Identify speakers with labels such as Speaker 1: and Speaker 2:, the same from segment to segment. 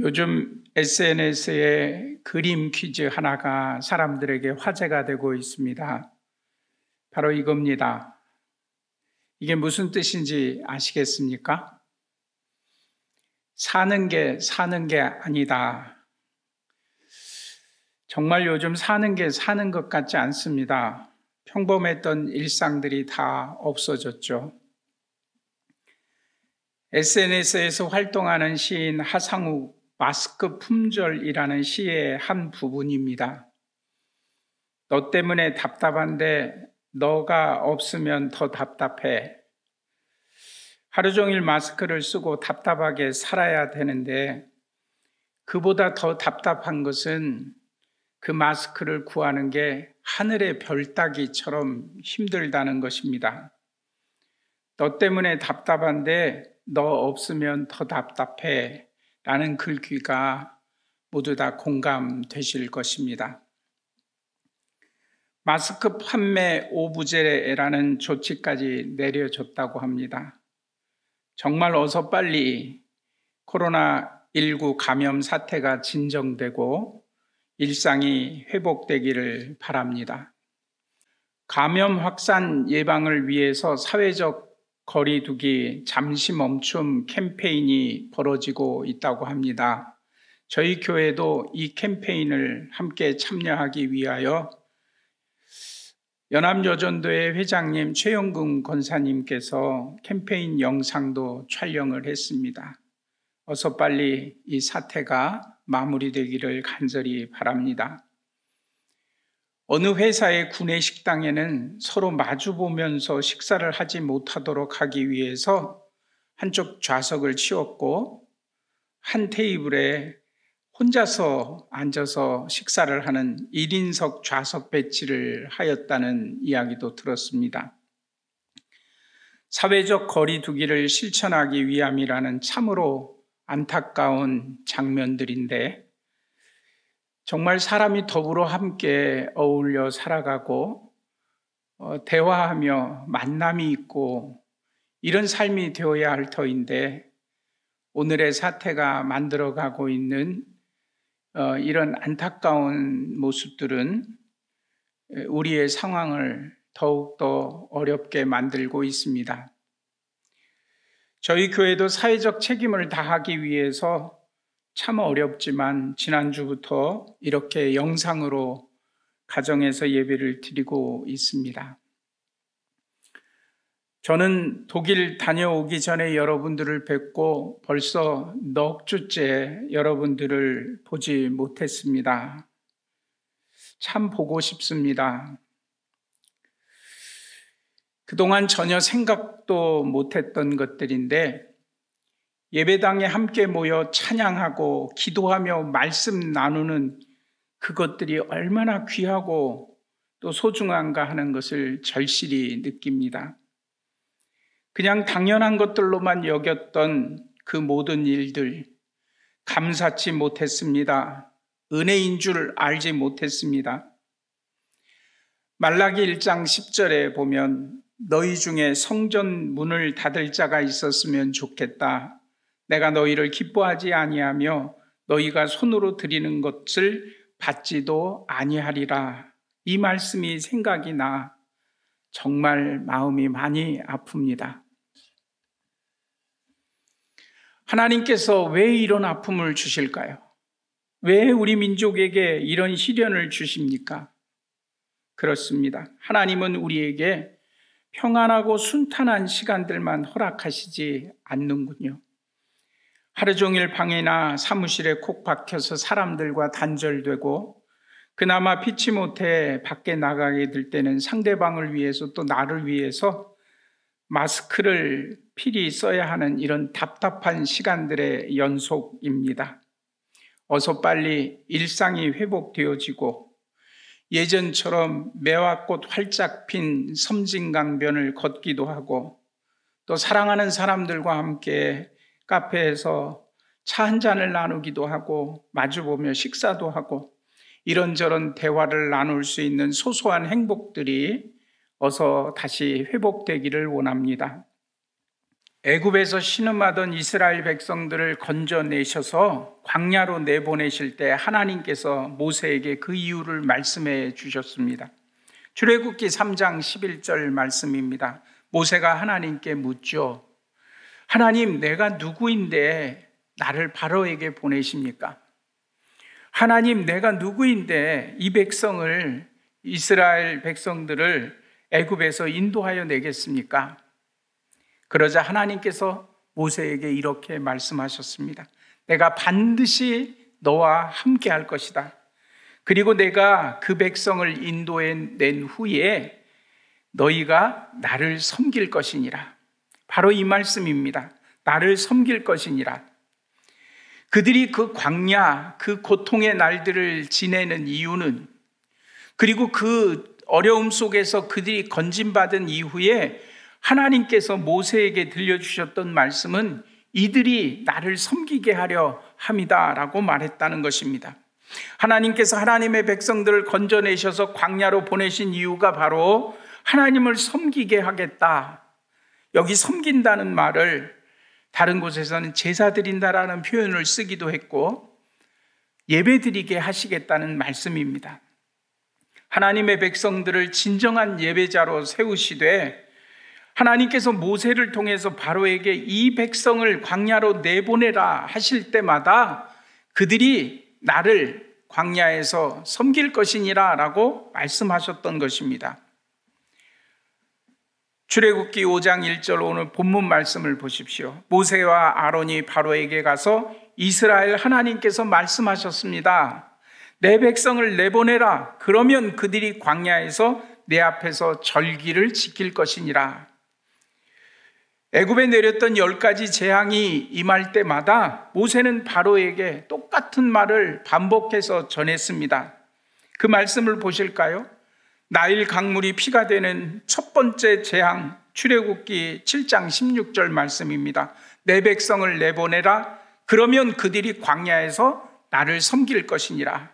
Speaker 1: 요즘 SNS에 그림 퀴즈 하나가 사람들에게 화제가 되고 있습니다. 바로 이겁니다. 이게 무슨 뜻인지 아시겠습니까? 사는 게 아니다. 정말 요즘 사는 게 사는 것 같지 않습니다. 평범했던 일상들이 다 없어졌죠. SNS에서 활동하는 시인 하상욱 마스크 품절이라는 시의 한 부분입니다. 너 때문에 답답한데 너가 없으면 더 답답해. 하루 종일 마스크를 쓰고 답답하게 살아야 되는데 그보다 더 답답한 것은 그 마스크를 구하는 게 하늘의 별 따기처럼 힘들다는 것입니다. 너 때문에 답답한데 너 없으면 더 답답해 라는 글귀가 모두 다 공감되실 것입니다. 마스크 판매 오부제라는 조치까지 내려졌다고 합니다. 정말 어서 빨리 코로나19 감염 사태가 진정되고 일상이 회복되기를 바랍니다. 감염 확산 예방을 위해서 사회적 거리두기 잠시 멈춤 캠페인이 벌어지고 있다고 합니다. 저희 교회도 이 캠페인을 함께 참여하기 위하여 연합여전도회 회장님 최영근 권사님께서 캠페인 영상도 촬영을 했습니다. 어서 빨리 이 사태가 마무리되기를 간절히 바랍니다. 어느 회사의 구내식당에는 서로 마주보면서 식사를 하지 못하도록 하기 위해서 한쪽 좌석을 치웠고 한 테이블에 혼자서 앉아서 식사를 하는 1인석 좌석 배치를 하였다는 이야기도 들었습니다. 사회적 거리 두기를 실천하기 위함이라는 참으로 안타까운 장면들인데 정말 사람이 더불어 함께 어울려 살아가고 대화하며 만남이 있고 이런 삶이 되어야 할 터인데 오늘의 사태가 만들어가고 있는 이런 안타까운 모습들은 우리의 상황을 더욱더 어렵게 만들고 있습니다. 저희 교회도 사회적 책임을 다하기 위해서 참 어렵지만 지난주부터 이렇게 영상으로 가정에서 예배를 드리고 있습니다. 저는 독일 다녀오기 전에 여러분들을 뵙고 벌써 넉 주째 여러분들을 보지 못했습니다. 참 보고 싶습니다. 그동안 전혀 생각도 못했던 것들인데 예배당에 함께 모여 찬양하고 기도하며 말씀 나누는 그것들이 얼마나 귀하고 또 소중한가 하는 것을 절실히 느낍니다. 그냥 당연한 것들로만 여겼던 그 모든 일들 감사치 못했습니다. 은혜인 줄 알지 못했습니다. 말라기 1장 10절에 보면 너희 중에 성전 문을 닫을 자가 있었으면 좋겠다. 내가 너희를 기뻐하지 아니하며 너희가 손으로 드리는 것을 받지도 아니하리라. 이 말씀이 생각이 나 정말 마음이 많이 아픕니다. 하나님께서 왜 이런 아픔을 주실까요? 왜 우리 민족에게 이런 시련을 주십니까? 그렇습니다. 하나님은 우리에게 평안하고 순탄한 시간들만 허락하시지 않는군요. 하루 종일 방이나 사무실에 콕 박혀서 사람들과 단절되고 그나마 피치 못해 밖에 나가게 될 때는 상대방을 위해서 또 나를 위해서 마스크를 필히 써야 하는 이런 답답한 시간들의 연속입니다. 어서 빨리 일상이 회복되어지고 예전처럼 매화꽃 활짝 핀 섬진강변을 걷기도 하고 또 사랑하는 사람들과 함께 카페에서 차 한 잔을 나누기도 하고 마주보며 식사도 하고 이런저런 대화를 나눌 수 있는 소소한 행복들이 어서 다시 회복되기를 원합니다. 애굽에서 신음하던 이스라엘 백성들을 건져내셔서 광야로 내보내실 때 하나님께서 모세에게 그 이유를 말씀해 주셨습니다. 출애굽기 3장 11절 말씀입니다. 모세가 하나님께 묻죠. 하나님, 내가 누구인데 나를 바로에게 보내십니까? 하나님, 내가 누구인데 이 백성을, 이스라엘 백성들을 애굽에서 인도하여 내겠습니까? 그러자 하나님께서 모세에게 이렇게 말씀하셨습니다. 내가 반드시 너와 함께 할 것이다. 그리고 내가 그 백성을 인도해 낸 후에 너희가 나를 섬길 것이니라. 바로 이 말씀입니다. 나를 섬길 것이니라. 그들이 그 광야, 그 고통의 날들을 지내는 이유는, 그리고 그 어려움 속에서 그들이 건진받은 이후에 하나님께서 모세에게 들려주셨던 말씀은 이들이 나를 섬기게 하려 함이다라고 말했다는 것입니다. 하나님께서 하나님의 백성들을 건져내셔서 광야로 보내신 이유가 바로 하나님을 섬기게 하겠다. 여기 섬긴다는 말을 다른 곳에서는 제사 드린다라는 표현을 쓰기도 했고 예배 드리게 하시겠다는 말씀입니다. 하나님의 백성들을 진정한 예배자로 세우시되 하나님께서 모세를 통해서 바로에게 이 백성을 광야로 내보내라 하실 때마다 그들이 나를 광야에서 섬길 것이니라 라고 말씀하셨던 것입니다. 출애굽기 5장 1절 오늘 본문 말씀을 보십시오. 모세와 아론이 바로에게 가서 이스라엘 하나님께서 말씀하셨습니다. 내 백성을 내보내라. 그러면 그들이 광야에서 내 앞에서 절기를 지킬 것이니라. 애굽에 내렸던 10가지 재앙이 임할 때마다 모세는 바로에게 똑같은 말을 반복해서 전했습니다. 그 말씀을 보실까요? 나일 강물이 피가 되는 첫 번째 재앙, 출애굽기 7장 16절 말씀입니다. 내 백성을 내보내라. 그러면 그들이 광야에서 나를 섬길 것이니라.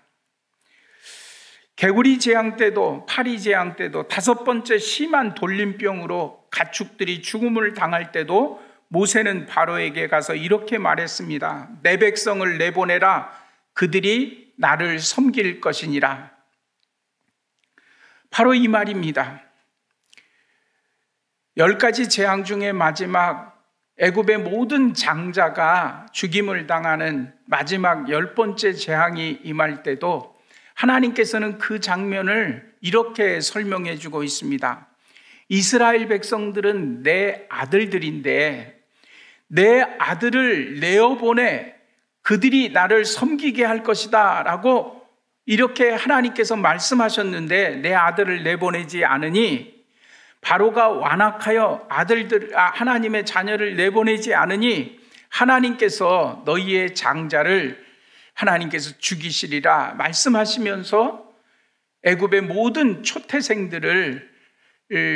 Speaker 1: 개구리 재앙 때도, 파리 재앙 때도, 5번째 심한 돌림병으로 가축들이 죽음을 당할 때도 모세는 바로에게 가서 이렇게 말했습니다. 내 백성을 내보내라. 그들이 나를 섬길 것이니라. 바로 이 말입니다. 10가지 재앙 중에 마지막 애굽의 모든 장자가 죽임을 당하는 마지막 10번째 재앙이 임할 때도 하나님께서는 그 장면을 이렇게 설명해 주고 있습니다. 이스라엘 백성들은 내 아들들인데 내 아들을 내어보내 그들이 나를 섬기게 할 것이다 라고 이렇게 하나님께서 말씀하셨는데 내 아들을 내보내지 않으니 바로가 완악하여 하나님의 자녀를 내보내지 않으니 하나님께서 너희의 장자를 하나님께서 죽이시리라 말씀하시면서 애굽의 모든 초태생들을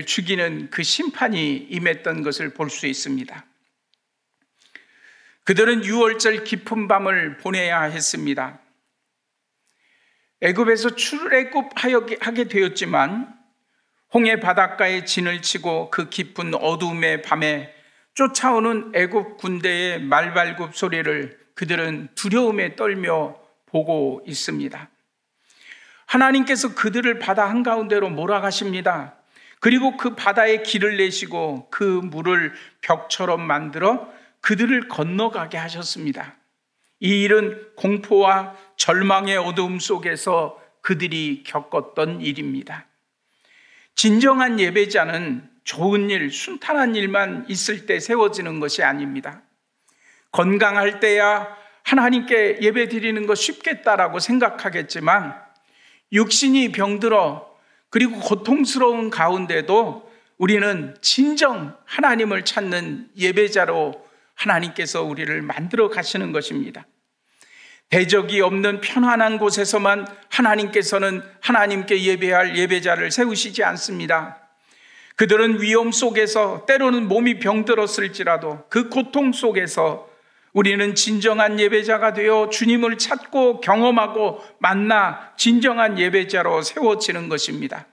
Speaker 1: 죽이는 그 심판이 임했던 것을 볼 수 있습니다. 그들은 유월절 깊은 밤을 보내야 했습니다. 애굽에서 출애굽하게 되었지만 홍해 바닷가에 진을 치고 그 깊은 어두움의 밤에 쫓아오는 애굽 군대의 말발굽 소리를 그들은 두려움에 떨며 보고 있습니다. 하나님께서 그들을 바다 한가운데로 몰아가십니다. 그리고 그 바다에 길을 내시고 그 물을 벽처럼 만들어 그들을 건너가게 하셨습니다. 이 일은 공포와 절망의 어두움 속에서 그들이 겪었던 일입니다. 진정한 예배자는 좋은 일, 순탄한 일만 있을 때 세워지는 것이 아닙니다. 건강할 때야 하나님께 예배 드리는 거 쉽겠다라고 생각하겠지만 육신이 병들어 그리고 고통스러운 가운데도 우리는 진정 하나님을 찾는 예배자로 하나님께서 우리를 만들어 가시는 것입니다. 대적이 없는 편안한 곳에서만 하나님께서는 하나님께 예배할 예배자를 세우시지 않습니다. 그들은 위험 속에서 때로는 몸이 병들었을지라도 그 고통 속에서 우리는 진정한 예배자가 되어 주님을 찾고 경험하고 만나 진정한 예배자로 세워지는 것입니다.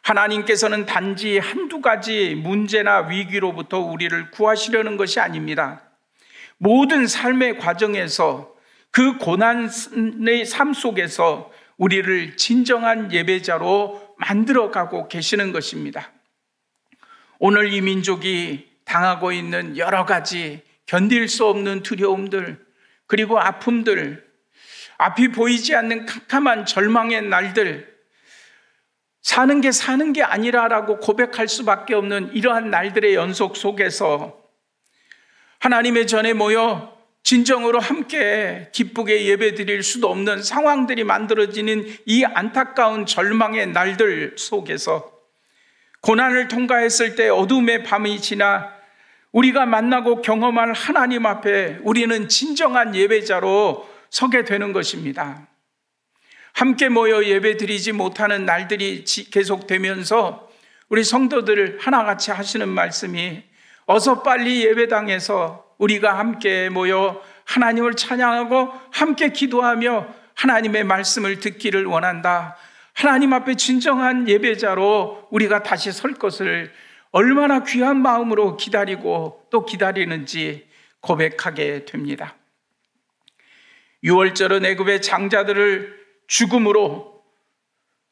Speaker 1: 하나님께서는 단지 한두 가지 문제나 위기로부터 우리를 구하시려는 것이 아닙니다. 모든 삶의 과정에서 그 고난의 삶 속에서 우리를 진정한 예배자로 만들어가고 계시는 것입니다. 오늘 이 민족이 당하고 있는 여러 가지 견딜 수 없는 두려움들, 그리고 아픔들, 앞이 보이지 않는 캄캄한 절망의 날들, 사는 게 아니라라고 고백할 수밖에 없는 이러한 날들의 연속 속에서 하나님의 전에 모여 진정으로 함께 기쁘게 예배드릴 수도 없는 상황들이 만들어지는 이 안타까운 절망의 날들 속에서 고난을 통과했을 때 어둠의 밤이 지나 우리가 만나고 경험할 하나님 앞에 우리는 진정한 예배자로 서게 되는 것입니다. 함께 모여 예배드리지 못하는 날들이 계속되면서 우리 성도들 하나같이 하시는 말씀이 어서 빨리 예배당에서 우리가 함께 모여 하나님을 찬양하고 함께 기도하며 하나님의 말씀을 듣기를 원한다. 하나님 앞에 진정한 예배자로 우리가 다시 설 것을 얼마나 귀한 마음으로 기다리고 또 기다리는지 고백하게 됩니다. 유월절은 애굽의 장자들을 죽음으로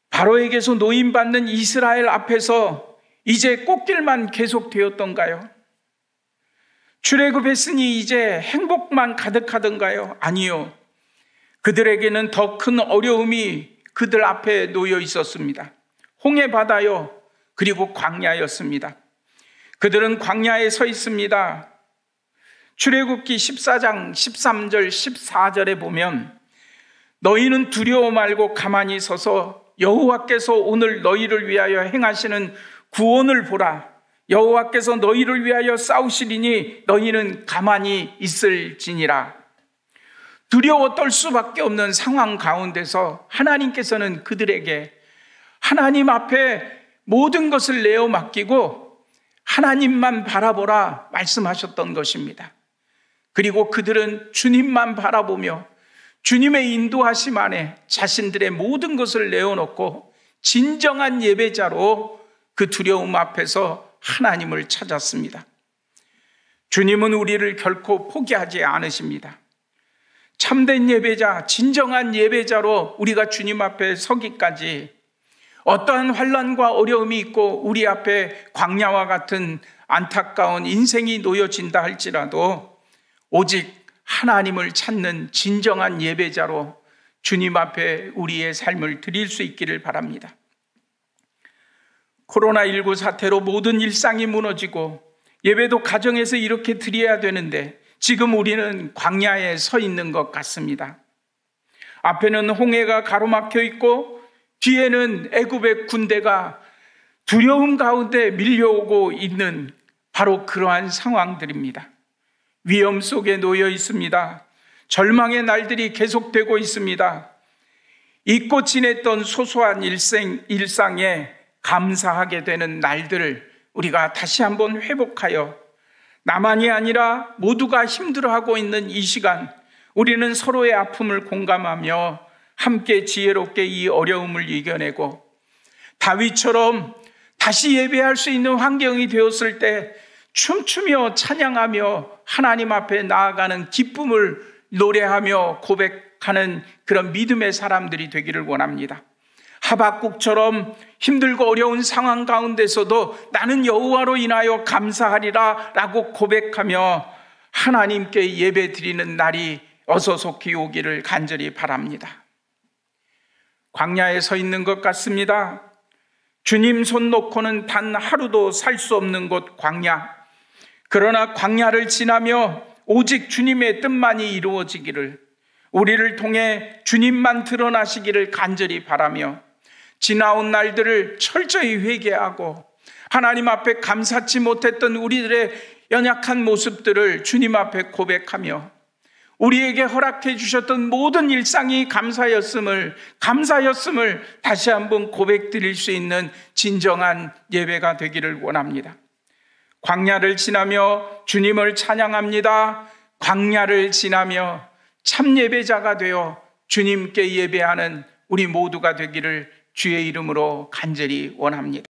Speaker 1: 바로에게서 노임받는 이스라엘 앞에서 이제 꽃길만 계속되었던가요? 출애굽했으니 이제 행복만 가득하던가요? 아니요. 그들에게는 더 큰 어려움이 그들 앞에 놓여 있었습니다. 홍해 바다요, 그리고 광야였습니다. 그들은 광야에 서 있습니다. 출애굽기 14장 13절 14절에 보면 너희는 두려워 말고 가만히 서서 여호와께서 오늘 너희를 위하여 행하시는 구원을 보라. 여호와께서 너희를 위하여 싸우시리니 너희는 가만히 있을지니라. 두려워 떨 수밖에 없는 상황 가운데서 하나님께서는 그들에게 하나님 앞에 모든 것을 내어 맡기고 하나님만 바라보라 말씀하셨던 것입니다. 그리고 그들은 주님만 바라보며 주님의 인도하심 안에 자신들의 모든 것을 내어놓고 진정한 예배자로 그 두려움 앞에서 하나님을 찾았습니다. 주님은 우리를 결코 포기하지 않으십니다. 참된 예배자, 진정한 예배자로 우리가 주님 앞에 서기까지 어떠한 환난과 어려움이 있고 우리 앞에 광야와 같은 안타까운 인생이 놓여진다 할지라도 오직 하나님을 찾는 진정한 예배자로 주님 앞에 우리의 삶을 드릴 수 있기를 바랍니다. 코로나19 사태로 모든 일상이 무너지고 예배도 가정에서 이렇게 드려야 되는데 지금 우리는 광야에 서 있는 것 같습니다. 앞에는 홍해가 가로막혀 있고 뒤에는 애굽의 군대가 두려움 가운데 밀려오고 있는 바로 그러한 상황들입니다. 위험 속에 놓여 있습니다. 절망의 날들이 계속되고 있습니다. 잊고 지냈던 소소한 일상에 감사하게 되는 날들을 우리가 다시 한번 회복하여 나만이 아니라 모두가 힘들어하고 있는 이 시간 우리는 서로의 아픔을 공감하며 함께 지혜롭게 이 어려움을 이겨내고 다윗처럼 다시 예배할 수 있는 환경이 되었을 때 춤추며 찬양하며 하나님 앞에 나아가는 기쁨을 노래하며 고백하는 그런 믿음의 사람들이 되기를 원합니다. 하박국처럼 힘들고 어려운 상황 가운데서도 나는 여호와로 인하여 감사하리라 라고 고백하며 하나님께 예배 드리는 날이 어서 속히 오기를 간절히 바랍니다. 광야에 서 있는 것 같습니다. 주님 손 놓고는 단 하루도 살 수 없는 곳 광야. 그러나 광야를 지나며 오직 주님의 뜻만이 이루어지기를, 우리를 통해 주님만 드러나시기를 간절히 바라며 지나온 날들을 철저히 회개하고 하나님 앞에 감사치 못했던 우리들의 연약한 모습들을 주님 앞에 고백하며 우리에게 허락해 주셨던 모든 일상이 감사였음을 다시 한번 고백드릴 수 있는 진정한 예배가 되기를 원합니다. 광야를 지나며 주님을 찬양합니다. 광야를 지나며 참 예배자가 되어 주님께 예배하는 우리 모두가 되기를 주의 이름으로 간절히 원합니다.